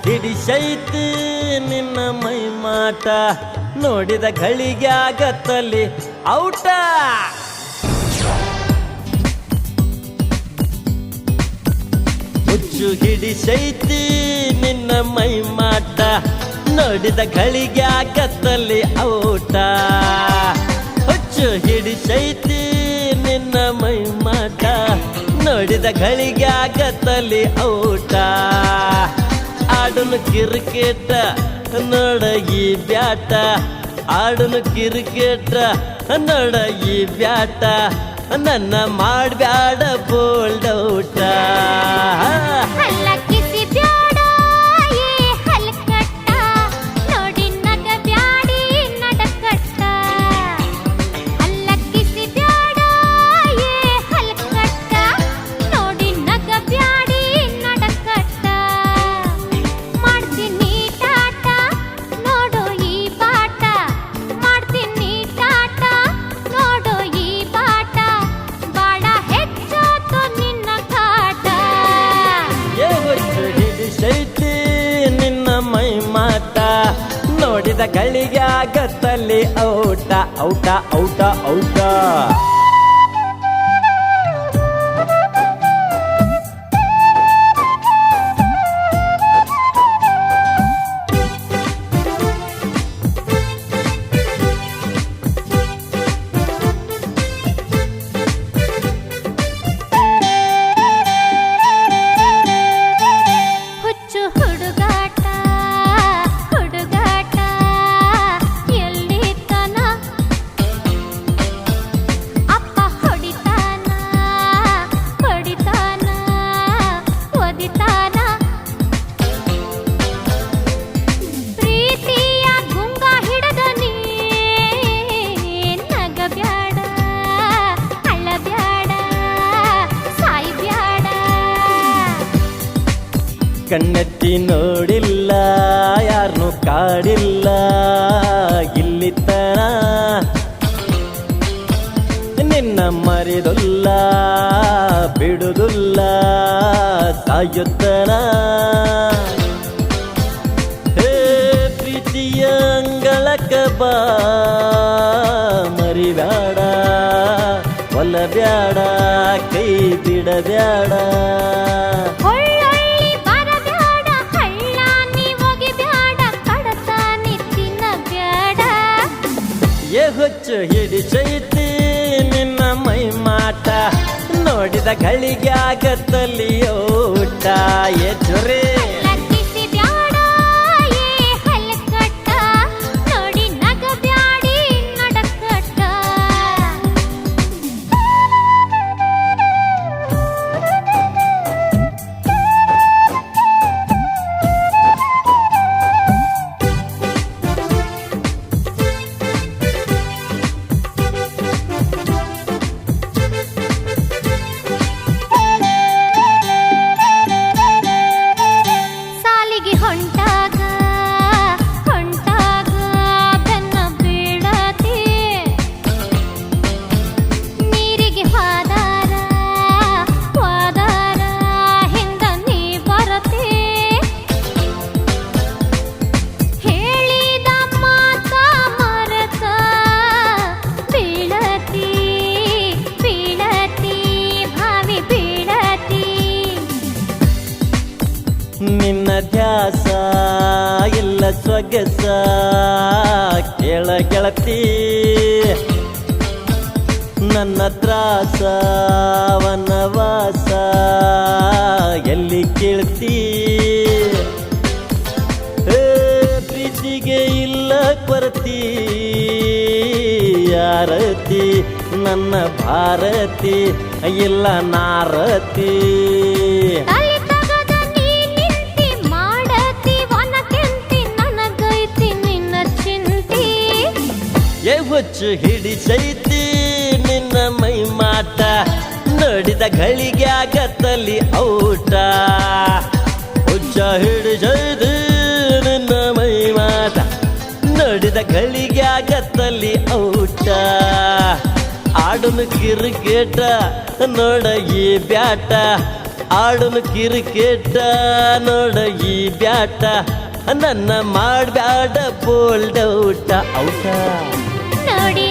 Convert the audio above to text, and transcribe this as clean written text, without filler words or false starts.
ಹಿಡಿಸೈತಿ ನಿನ್ನ ಮೈ ಮಾಟ ನೋಡಿದ ಗಳಿಗೆ ಆಗತ್ತಲ್ಲಿ ಔಟ ಹುಚ್ಚು ಹಿಡಿಸೈತಿ ನಿನ್ನ ಮೈ ಮಾಟ ನೋಡಿದ ಗಳಿಗೆ ಆಗತ್ತಲ್ಲಿ ಔಟ ಹುಚ್ಚು ಹಿಡಿಸೈತಿ ನಿನ್ನ ಮೈ ಮಾಟ ನೋಡಿದ ಗಳಿಗೆ ಆಗತ್ತಲ್ಲಿ ಔಟ ಆಡನು ಕ್ರಿಕೆಟ್ ನೋಡ ಈ ಬ್ಯಾಟ ಆಡನು ಕ್ರಿಕೆಟ್ ನೋಡ ಈ ಬ್ಯಾಟ ನನ್ನ ಮಾಡ್ಬ್ಯಾಡ ಬೋಲ್ಡ್ ಔಟ ನೋಡಿದ ಗಳಿಗೆ ಆಗತ್ತಲ್ಲಿ ಔಟ ಔಟ ಔಟ ಔಟ ಕಣ್ಣೆತ್ತಿ ನೋಡಿಲ್ಲ ಯಾರನ್ನು ಕಾಡಿಲ್ಲ ಇಲ್ಲಿತನ ನಿನ್ನ ಮರಿದುಲ್ಲ ಬಿಡುದುಲ್ಲ ಸಾಯುತ್ತನ ಹೇ ಪ್ರೀತಿಯ ಅಂಗಳಕ ಬಾ ಮರಿಬ್ಯಾಡ ಒಲಬ್ಯಾಡ ಕೈ ಬಿಡಬ್ಯಾಡ ಹುಚ್ಚು ಹಿಡಿಸೈತಿ ನಿನ್ನ ಮೈ ಮಾಟ ನೋಡಿದ ಗಳಿಗೆ ಆಗತ್ತಲ್ಲಿ ಔಟ ಎಚ್ಚುರೇ ನಿನ್ನ ಧ್ಯಾಸ ಇಲ್ಲ ಸೊಗಸ ಕೇಳ ಗೆಳತಿ ನನ್ನ ತ್ರಾಸ ವನವಾಸ ಎಲ್ಲಿ ಕೇಳ್ತಿ ಪ್ರೀತಿಗೆ ಇಲ್ಲ ಕೊರತಿ ಯಾರತಿ ನನ್ನ ಭಾರತಿ ಇಲ್ಲ ನಾರತಿ ಹುಚ್ಚು ಹಿಡಿಸೈತಿ ನಿನ್ನ ಮೈ ಮಾಟ ನೋಡಿದ ಗಳಿಗೆ ಆಗತ್ತಲ್ಲಿ ಔಟ ಹುಚ್ಚ ಹಿಡಿಸೈತಿ ನಿನ್ನ ಮೈ ಮಾಟ ನೋಡಿದ ಗಳಿಗೆ ಆಗತ್ತಲ್ಲಿ ಔಟ ಆಡನು ಕ್ರಿಕೆಟ ನೋಡ ಈ ಬ್ಯಾಟ ಆಡನು ಕ್ರಿಕೆಟ ನೋಡ ಈ ಬ್ಯಾಟ ನನ್ನ ಮಾಡ್ಬ್ಯಾಡ ಬೋಲ್ಡ್ ಔಟ ಔಟ ನೋಡಿ